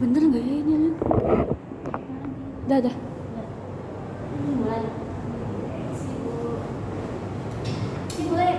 bener nggak ya ini Lin? Dah. Mulai. Mulai.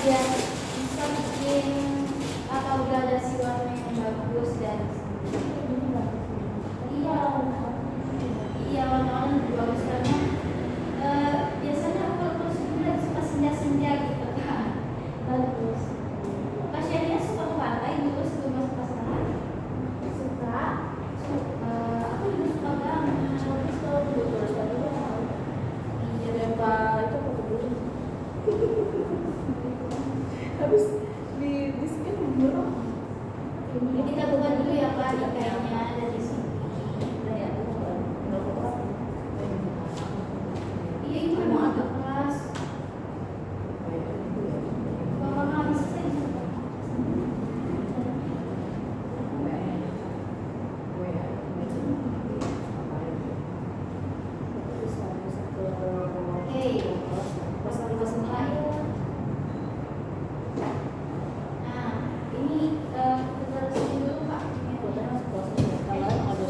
biar bisa bikin atau gradasi warna yang bagus dan iya iya warna-warna lebih bagus karena biasanya aku kalau kostum lagi suka senja-senja gitu kan. Bagus. Kak Syahria suka ke pantai dulu sebelum masuk pasangan? Suka. Aku juga suka banget. Tapi kalau dulu terus tadi aku tahu. Iya dan Pak itu aku dulu. Habis di sini belum. Kita buka dulu ya Pak kayaknya ada di sini. Iya itu memang agak keras. Bapak nggak bisa saya bisa. Oke, pasang lain. Nah, ini kita resmi dulu Pak. Kalau ada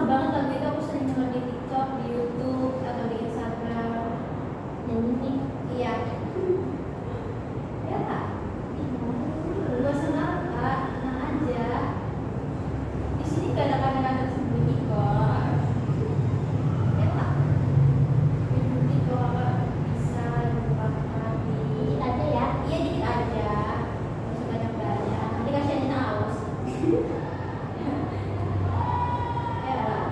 suka banget lagu itu, aku sering denger di TikTok, di YouTube, atau di Instagram. Nyanyi. Iya. Ya kak, gak senang kak, tenang aja. Di sini gak ada kamera tersembunyi kok. Ya kak, dikit kok kakak bisa lupakan di. Dikit aja ya. Iya dikit aja, gak usah banyak-banyak. Nanti kasihan haus. Ya kak.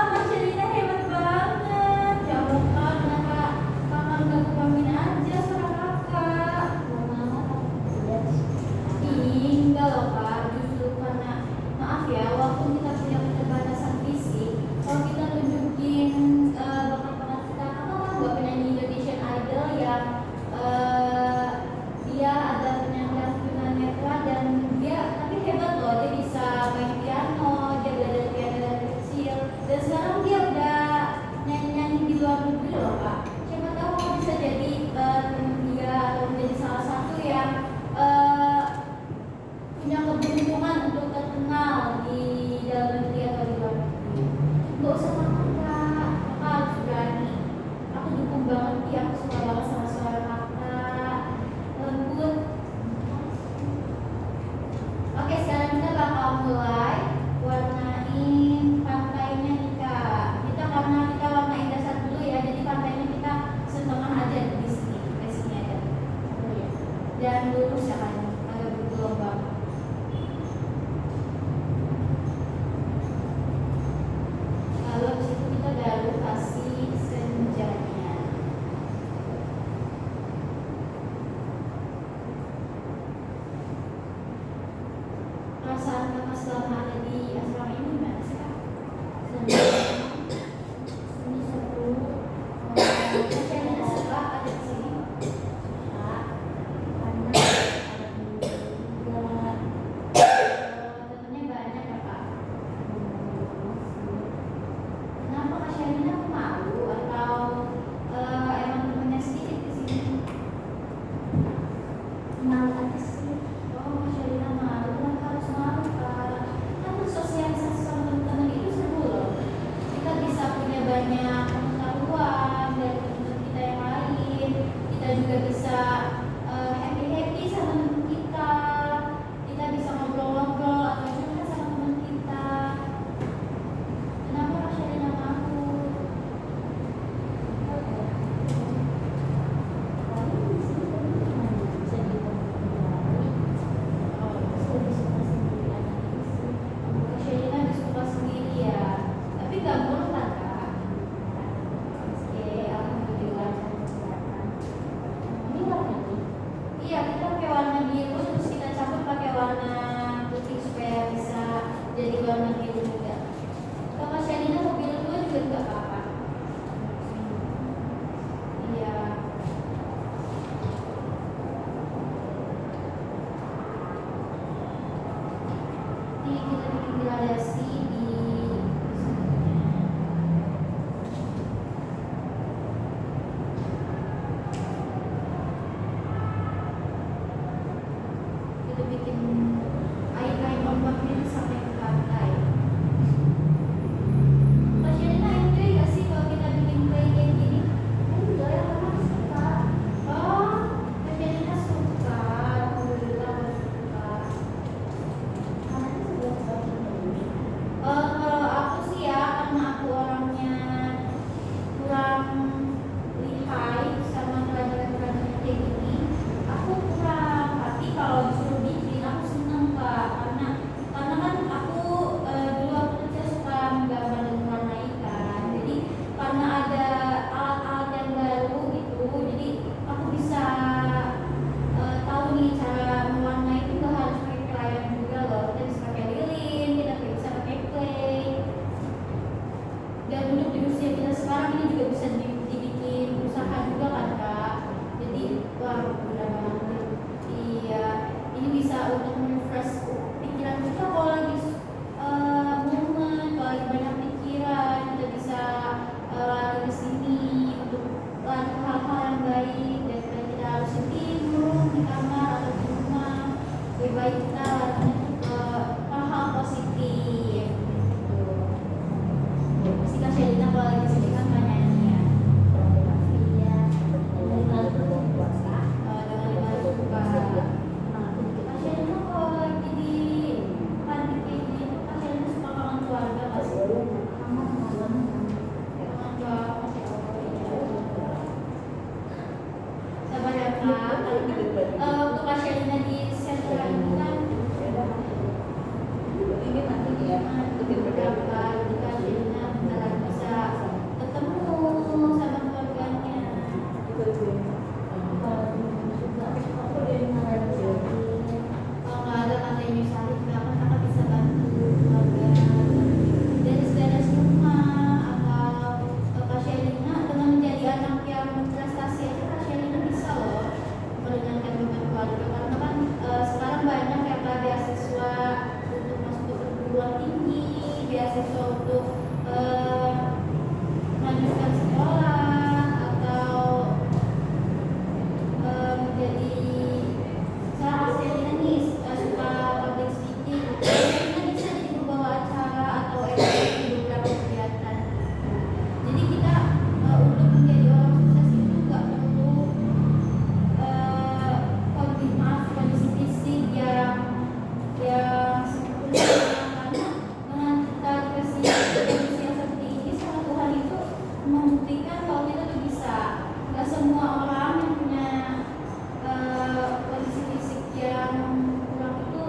Mas Sherina hebat banget. Ya Allah kak, kenapa kakak nggak kembangin aja suara kakak? Enggak loh kak, justru karena maaf ya, walaupun kita punya keterbatasan fisik, kalau kita tunjukin bakat-bakat kita, kakak kan nggak penyanyi Indonesian Idol yang dia ada penyandang tunanetra dan dia tapi hebat loh, dia bisa main piano, dia belajar piano dari kecil, dan sekarang dia udah nyanyi-nyanyi di luar negeri loh kak. Siapa tahu kakak bisa jadi dia atau menjadi salah satu yang punya keberuntungan untuk terkenal di dalam negeri atau di luar negeri. Gak usah takut kak, kakak harus berani. Aku dukung banget dia, aku suka banget sama suara kakak, lembut. Oke, sekarang kita bakal mulai warnain pantainya nih kak. Kita karena kita warnain dasar dulu ya, jadi pantainya kita setengah aja di sini, di sini aja. Dan lurus ya kan, agak bergelombang. Lalu habis itu kita baru kasih senjanya. Perasaan kakak selama ada di asrama ini gimana sih kak? Ini seru. Kayaknya suka ada di sini. Tentunya banyak ya kak. Kenapa kak Sherina malu atau emang temennya sedikit di sini? Malu aja sih. Oh, Kak Sherina malu, kenapa harus malu kak? Kan sosialisasi baik kita larinya ke hal-hal positif gitu. Pasti Kak Sherina kalau lagi sedih kan banyak ini ya. Iya. Dari lalu tuh puasa. Dengan lima buka. Kak Sherina kalau lagi di pandemi kayak gini tuh Kak Sherina suka kangen keluarga nggak sih? Kangen banget ya Allah. Sabar ya Kak. Waktu Kak Sherina di sentra ini kan Ini nanti ya, ikutin beberapa berapa. di Kak Sherina beneran bisa ketemu sama keluarganya. Aku dari mana sih? Kalau nggak ada tante Yusari juga kan kakak bisa bantu keluarga dari segala rumah atau Kak Sherina dengan menjadi anak yang prestasi aja Kak Sherina bisa loh meringankan beban keluarga karena kan sekarang banyak ya Kak beasiswa untuk masuk ke perguruan tinggi, beasiswa untuk melanjutkan sekolah atau menjadi salah Sherina nih suka public speaking, Sherina bisa jadi pembawa acara atau MC di beberapa kegiatan. Jadi kita untuk menjadi orang sukses itu nggak perlu kondisi fisik yang sempurna karena dengan kita dikasih kondisi yang seperti ini sama Tuhan itu membuktikan bahwa kita tuh bisa. Nggak semua orang yang punya kondisi fisik yang kurang itu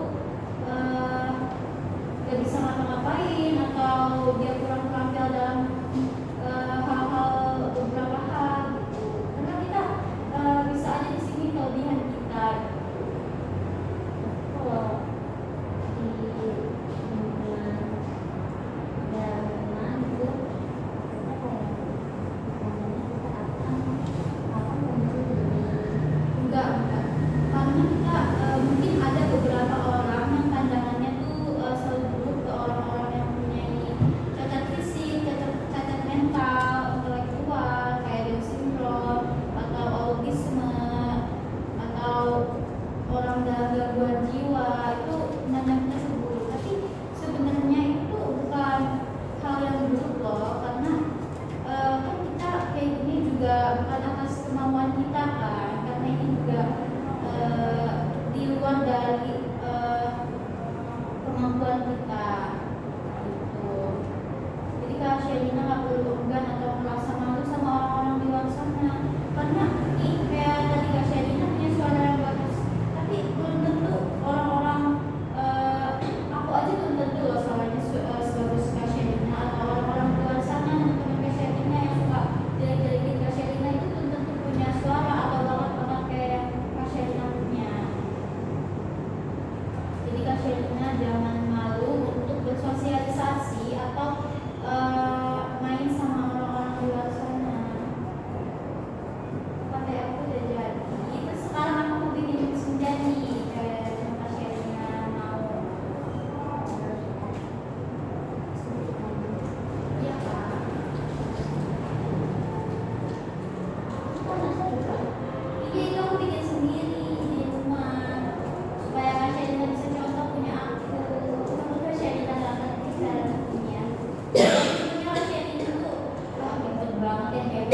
nggak bisa ngapa-ngapain atau dia kurang terampil dalam hal-hal beberapa hal gitu. Karena kita bisa aja di sini kelebihan kita. Kalau di lingkungan dalam rumah itu kita kayak namanya kita apa muncul dari Enggak. Karena kita mungkin ada beberapa orang yang pandangannya tuh selalu buruk ke orang-orang yang punya cacat fisik, cacat mental, intelektual, kayak Down syndrome atau autisme atau orang dalam gangguan jiwa itu menandakan buruk. Tapi sebenarnya itu bukan hal yang buruk loh, karena kan kita kayak gini juga bukan atas kemauan kita kan, karena ini juga di luar dari kemampuan kita gitu. Jadi Kak Sherina nggak perlu enggan atau merasa malu sama orang-orang di luar sana, karena nih kayak tadi Kak Sherina punya suara yang bagus, tapi belum tentu orang-orang aku aja belum tentu loh suaranya sebagus Kak Sherina atau orang-orang di luar sana teman Kak Sherina yang suka jelek-jelekin Kak Sherina itu belum tentu punya suara atau bakat-bakat kayak yang Kak Sherina punya. Jadi Kak Sherina jangan malu untuk bersosialisasi atau main sama orang-orang di luar sana. Sampai aku udah jadi, terus sekarang aku mau bikin senja nih kayak yang Kak Sherina mau. Iya Kak. Iya itu aku bikin sendiri di rumah supaya Kak Sherina bisa contoh punya aku. Kamu Kak Sherina nggak ngerti cara punya. Punya Kak Sherina tuh wah pinter banget ya kayak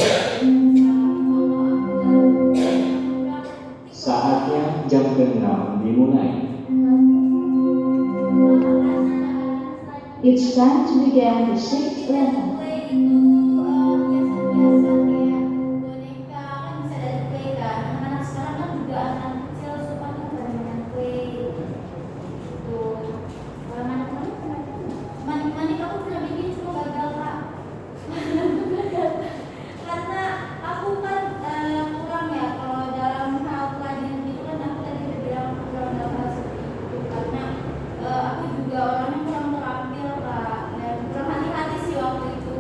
Saatnya jam ke-6 dimulai. It's time to begin the 6th lesson. Play itu hiasan-hiasan kayak boneka kan bisa dari play kan. Anak sekarang kan juga anak kecil suka tuh banyak play gitu. Kalau manik aku pernah bikin cuma gagal Kak. Karena aku kan kurang ya kalau dalam hal pelajaran itu kan aku tadi udah bilang aku kurang dalam hal seperti itu karena aku juga orangnya kurang terampil Kak dan kurang hati-hati sih waktu itu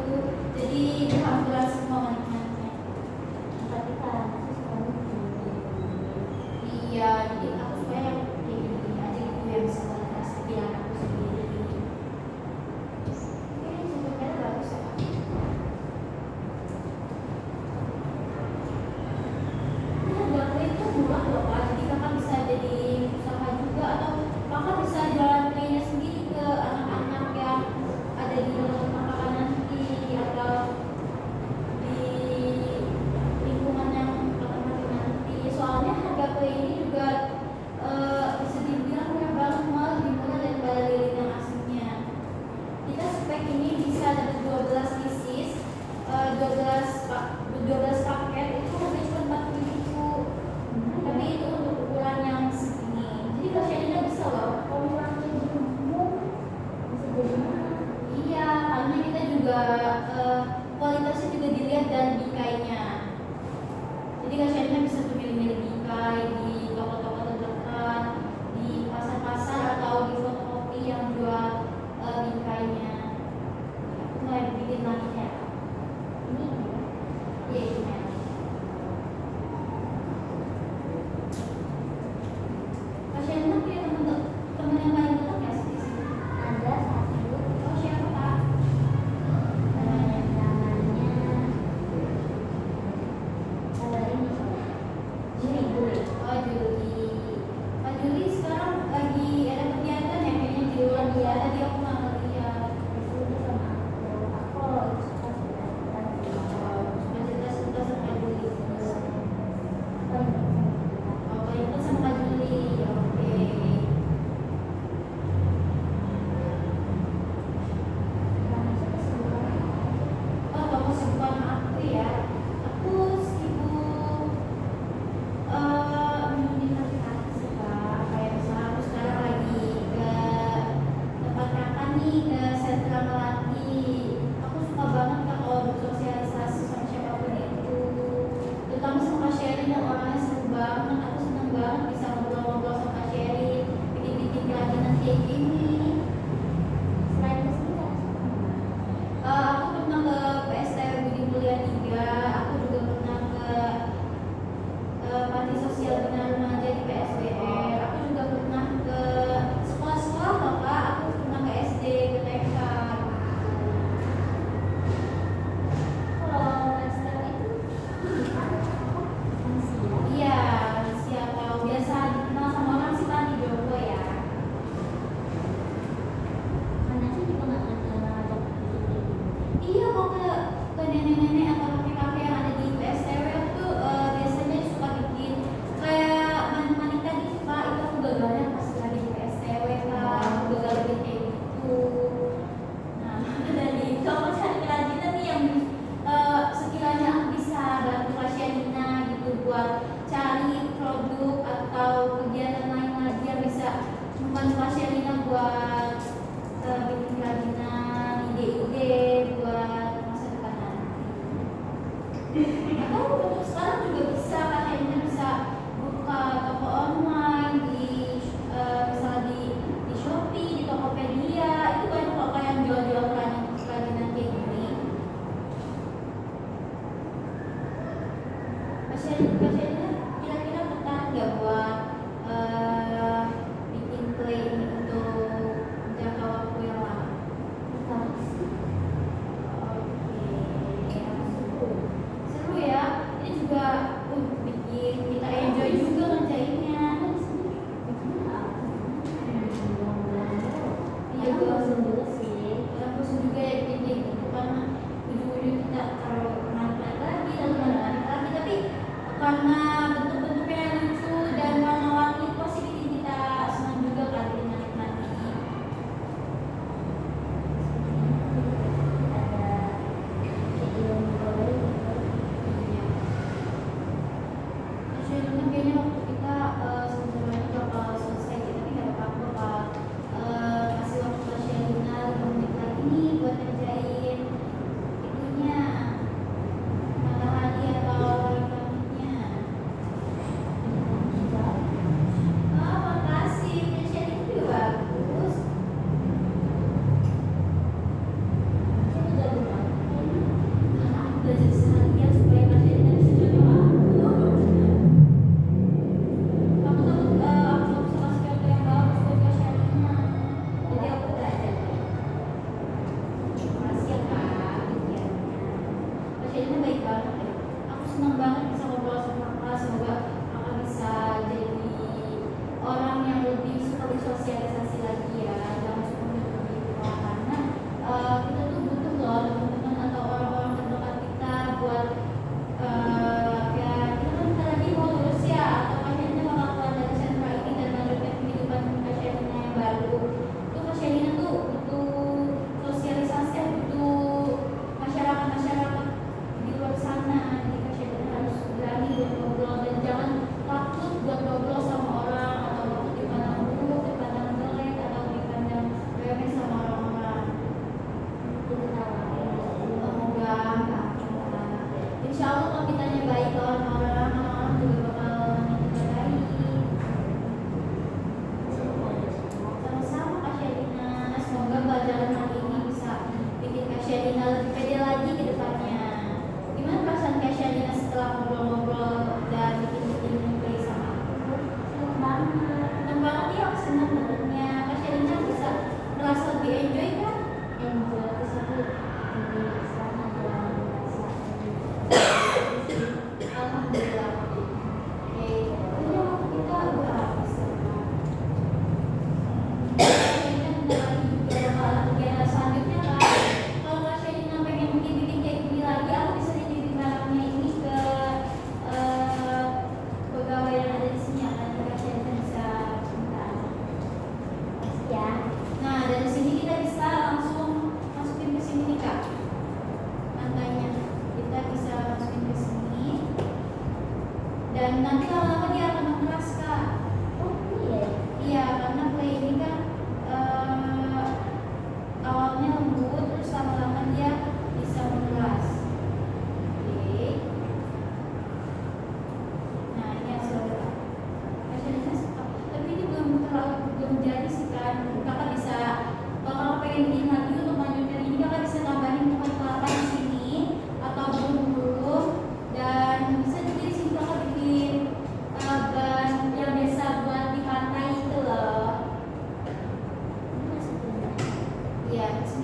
dan bingkainya. Jadi Kak Sherina bisa tuh milih-milih bingkai di toko-toko terdekat, di pasar-pasar atau di fotokopi yang jual bingkainya. Aku mulai bikin lagi ya. Ini ya ini. Kak Sherina punya teman yang paling dekat nggak sih di sini? Ada satu. Oh siapa Kak? Namanya ini Juli. Oh Juli. Kak Juli sekarang lagi ada kegiatan ya kayaknya di luar dia. Tadi aku nggak ngeliat. Itu sama aku suka Cuma cerita-cerita sama Kak Juli. Oh paling dekat sama Kak Juli. Oke. Oh kalau kesibukan aku ya, aku sibuk mengikuti sih Kak. Kayak misalnya aku sekarang lagi ke tempat makan nih, ke sentra Melati. Aku suka banget Kak kalau bersosialisasi sama siapapun itu, terutama sama Kak Sherin yang orangnya seru banget. Aku seneng banget bisa ngobrol-ngobrol sama Kak Sherin, bikin-bikin kerajinan kayak gini. Selain ke sini Aku pernah ke PSTW Budi Mulia 3, aku juga pernah ke panti sosial Bina Remaja di PSBR, aku juga pernah ke sekolah-sekolah loh Kak, aku pernah ke SD, ke TK. kalau lifestyle itu masih ya. Iya, siapa biasa dikenal sama orang sih Pak di Joko ya. Mana sih juga nggak ngajak bikin. Iya kok ke nenek-nenek atau kakek-kakek yang ada di PSTW aku tuh biasanya suka bikin kayak manik-manik tadi Pak, itu aku gagalnya pas lagi di PSTW Kak, aku gagal bikin kayak gitu. Nah dari kalau cari kerajinan nih yang sekiranya aku bisa bantu Kak Sherina gitu buat cari produk atau kegiatan lain lagi yang bisa membantu Kak Sherina buat bikin kerajinan, ide-ide buat masa depan nanti. Atau untuk sekarang juga bisa Kak Sherina bisa buka toko online di misalnya di Shopee, di Tokopedia, itu banyak kok Kak yang jual-jual kerajinan kayak gini. Kak Sherina kira-kira tertarik nggak buat bikin clay ini untuk jangka waktu yang lama? Tertarik sih. Oke, seru ya. Ini juga bikin kita enjoy juga ngerjainnya. Iya, Aku bosan juga sih. kita bosan juga ya bikin kayak gitu karena ujung-ujung kita kalau menarik lagi dan menarik lagi, tapi karena bentuk-bentuknya yang lucu dan warna-warni itu pasti bikin kita senang juga kan bikin menikmati. Iya. Sherina kayaknya waktu kita sebentar lagi bakal selesai gitu, tapi nggak apa-apa aku bakal kasih waktu ke Sherina 5 menit lagi nih buat ngerjain itunya matahari atau langit-langitnya.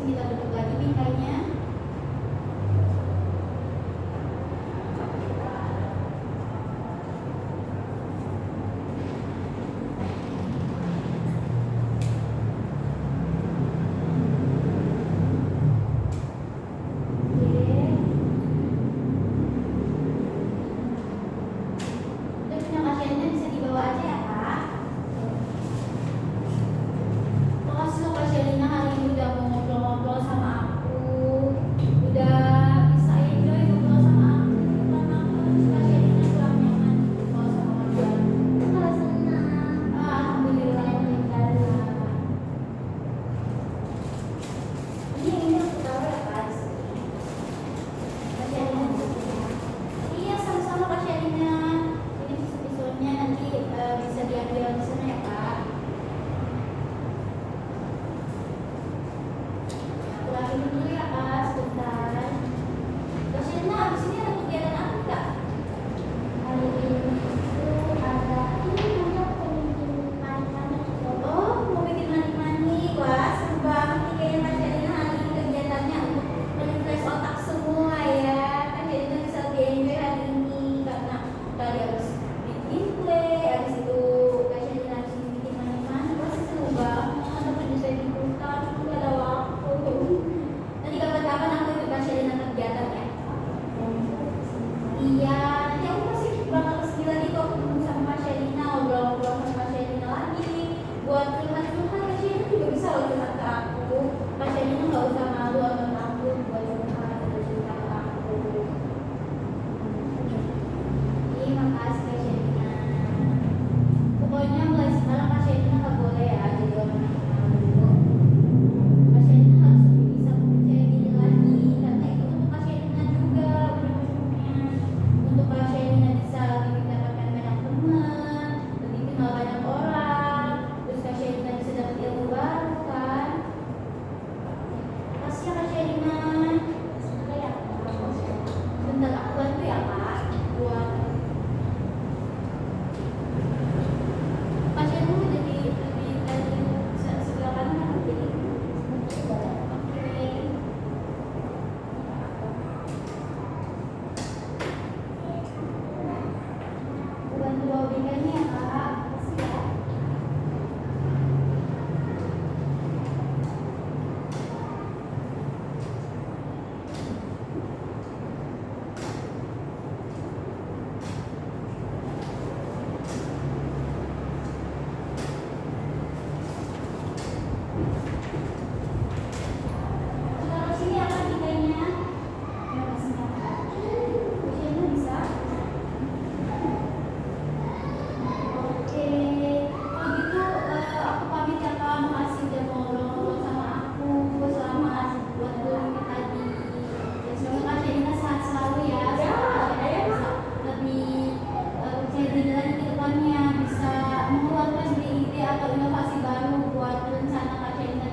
sini kita bentuk lagi bingkainya. Bisa mengeluarkan ide atau inovasi baru buat rencana Kak Sherina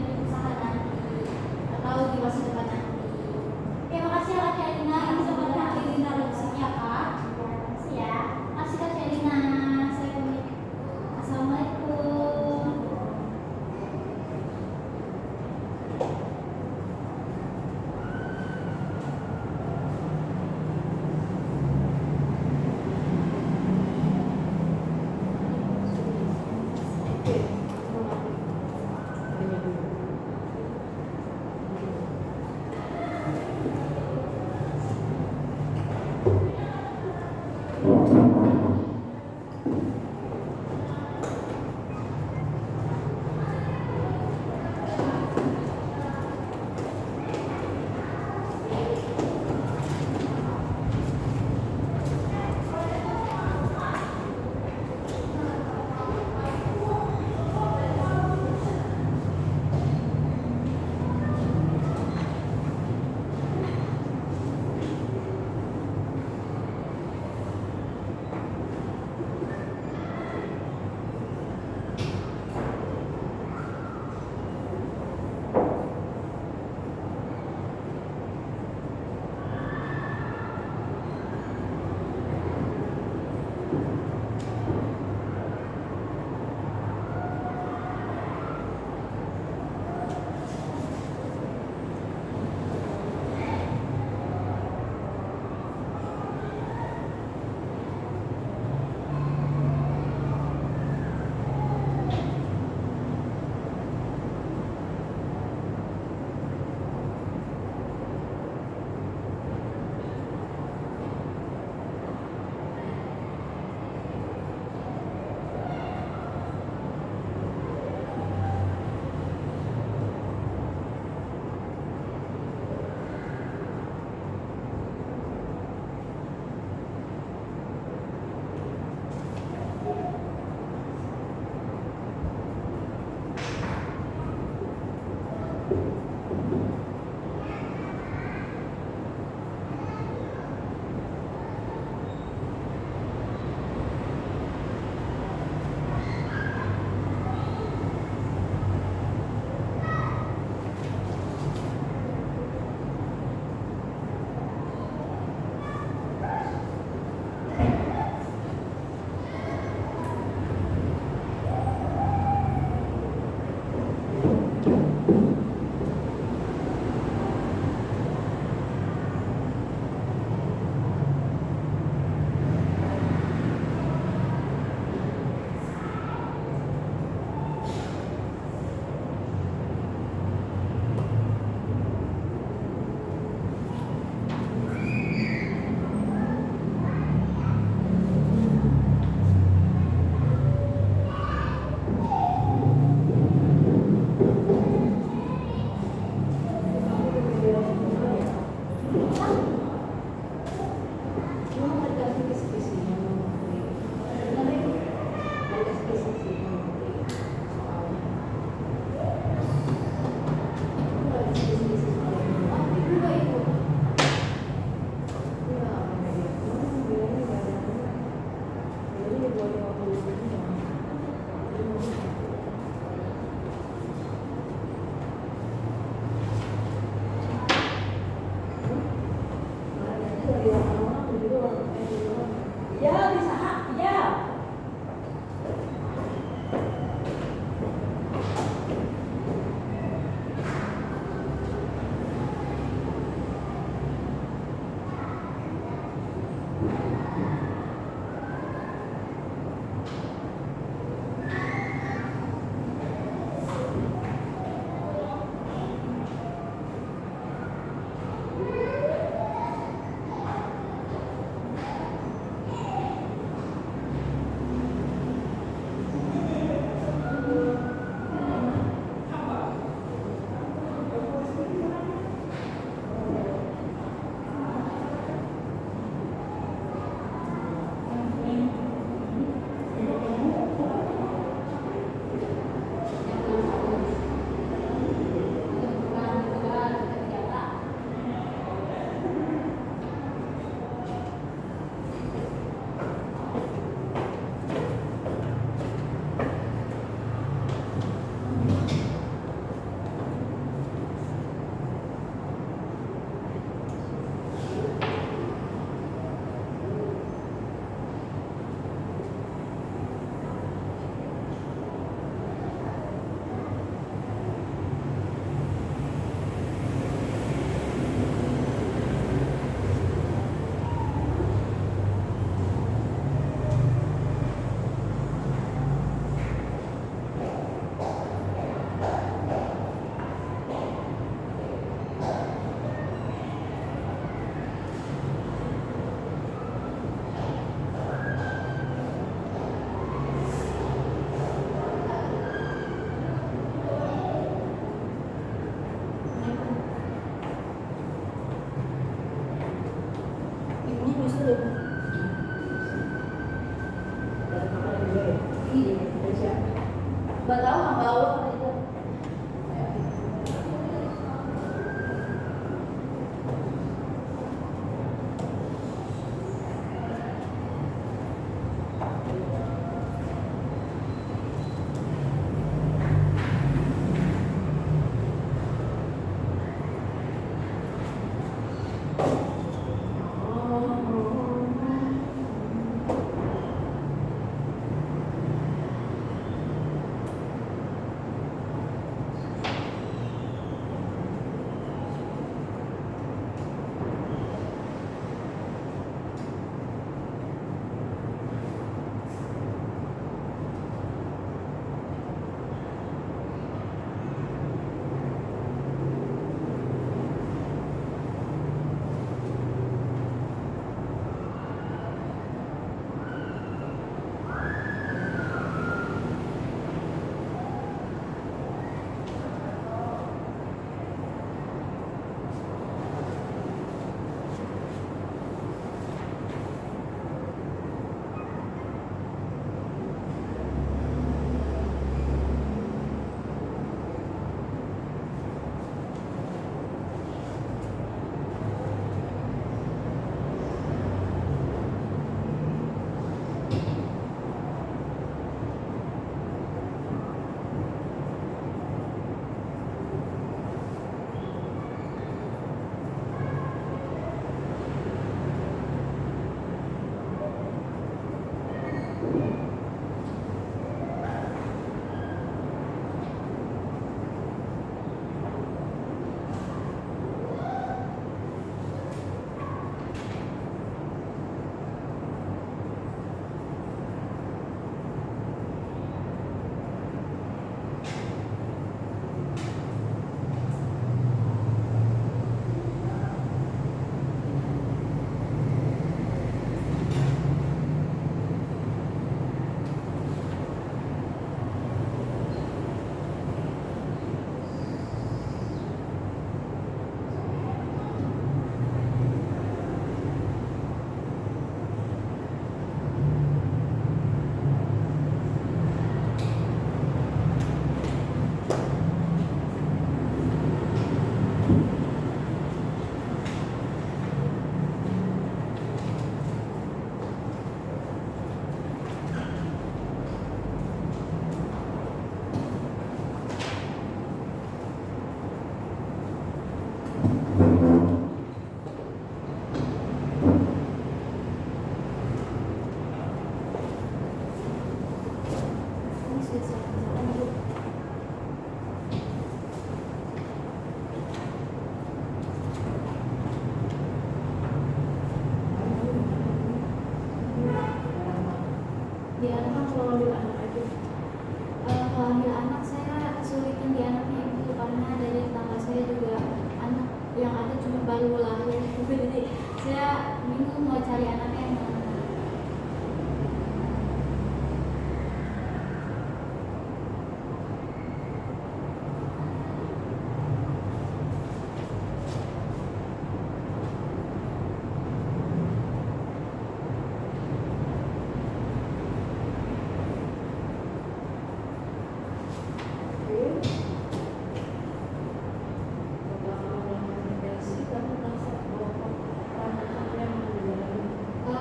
bingung mau cari anaknya yang mana.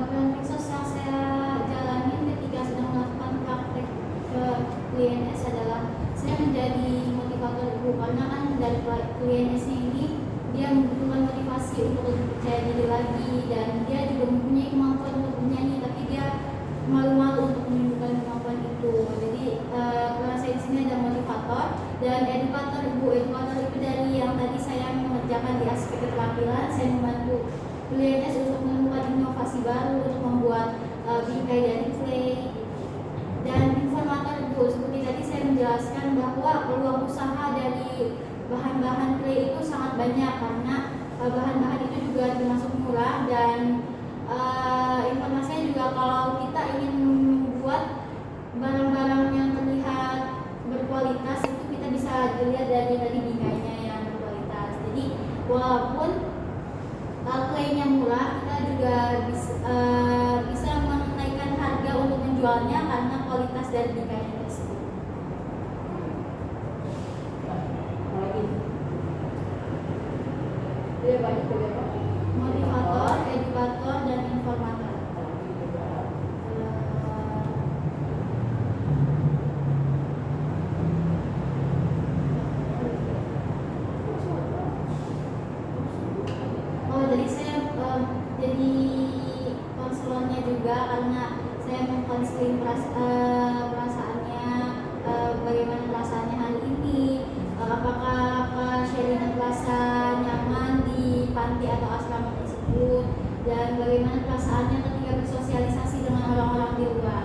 Peran medsos yang saya jalanin ketika sedang melakukan praktek ke PNS adalah saya menjadi motivator ibu, karena kan dari PNS ini dia membutuhkan motivasi untuk lebih percaya diri lagi, dan dia juga mempunyai kemampuan untuk bernyanyi tapi dia malu-malu untuk menunjukkan kemampuan itu. Jadi karena saya di sini ada motivator dan edukator ibu. Edukator itu dari yang tadi saya mengerjakan di aspek keterampilan, saya membantu PNS untuk menemukan inovasi baru untuk membuat bingkai dari clay. Dan informator ibu, seperti tadi saya menjelaskan bahwa peluang usaha dari bahan-bahan clay itu sangat banyak, karena bahan-bahan itu juga termasuk murah. Dan informasinya juga kalau kita ingin membuat barang-barang yang terlihat berkualitas itu kita bisa dilihat dari tadi bingkainya yang berkualitas. Jadi walaupun klaimnya murah, kita juga bisa menaikkan harga untuk menjualnya karena kualitas dari bingkainya tersebut. Motivator, edukator, dan informator. Jadi saya jadi konselornya juga, karena saya mengkonseling perasaannya, bagaimana perasaannya hari ini, apakah Sherina merasa nyaman di panti atau asrama tersebut, dan bagaimana perasaannya ketika bersosialisasi dengan orang-orang di luar.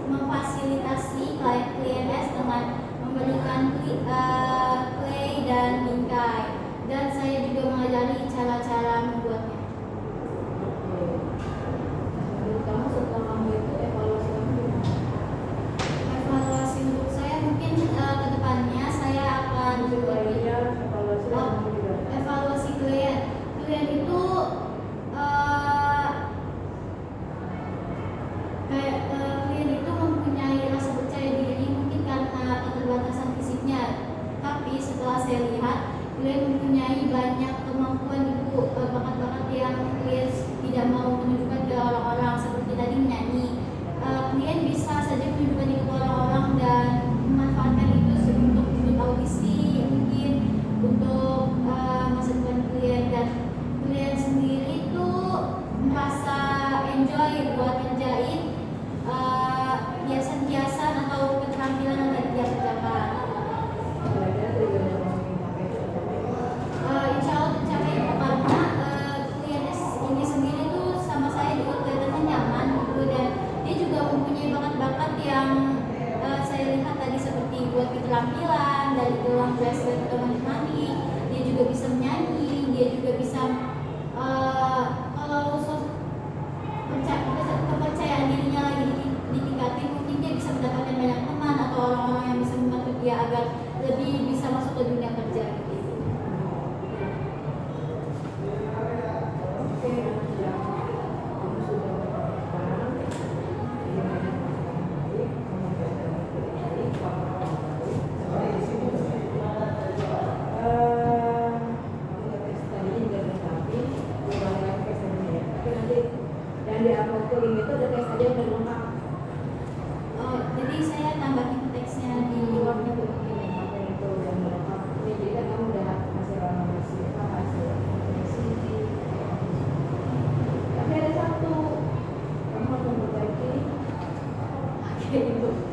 Memfasilitasi klien PNS dengan memberikan clay dan bingkai, dan saya juga mengajari cara-cara membuatnya. Kamu setelah kamu itu evaluasi kamu gimana? Evaluasi untuk saya mungkin ke depannya saya akan evaluasi klien itu klien itu mempunyai rasa percaya diri mungkin karena keterbatasan fisiknya, tapi setelah saya lihat klien mempunyai banyak kemampuan ibu, bakat-bakat yang klien tidak mau menunjukkan ke orang-orang, seperti tadi menyanyi. Klien bisa saja menunjukkan itu ke orang-orang dan memanfaatkan itu untuk audisi, mungkin untuk masa depan klien, dan klien sendiri itu merasa enjoy buat ngerjain hiasan-hiasan atau keterampilan yang tadi dia kerjakan. Insya Allah tercapai, karena klien ini sendiri tuh sama saya juga kelihatannya nyaman gitu, dan dia juga mempunyai bakat-bakat yang saya lihat tadi, seperti buat keterampilan dari tulang bracelet atau manik-manik. Dia juga bisa menyanyi, dia juga bisa kalau kepercayaan dirinya lagi ditingkatin, mungkin dia bisa mendapatkan banyak teman atau orang-orang yang bisa membantu dia agar lebih bisa masuk ke dunia kerja gitu. Jadi saya tambahin teksnya di Word-nya Bu. Tapi ada satu, kamu harus memperbaiki kayak gitu.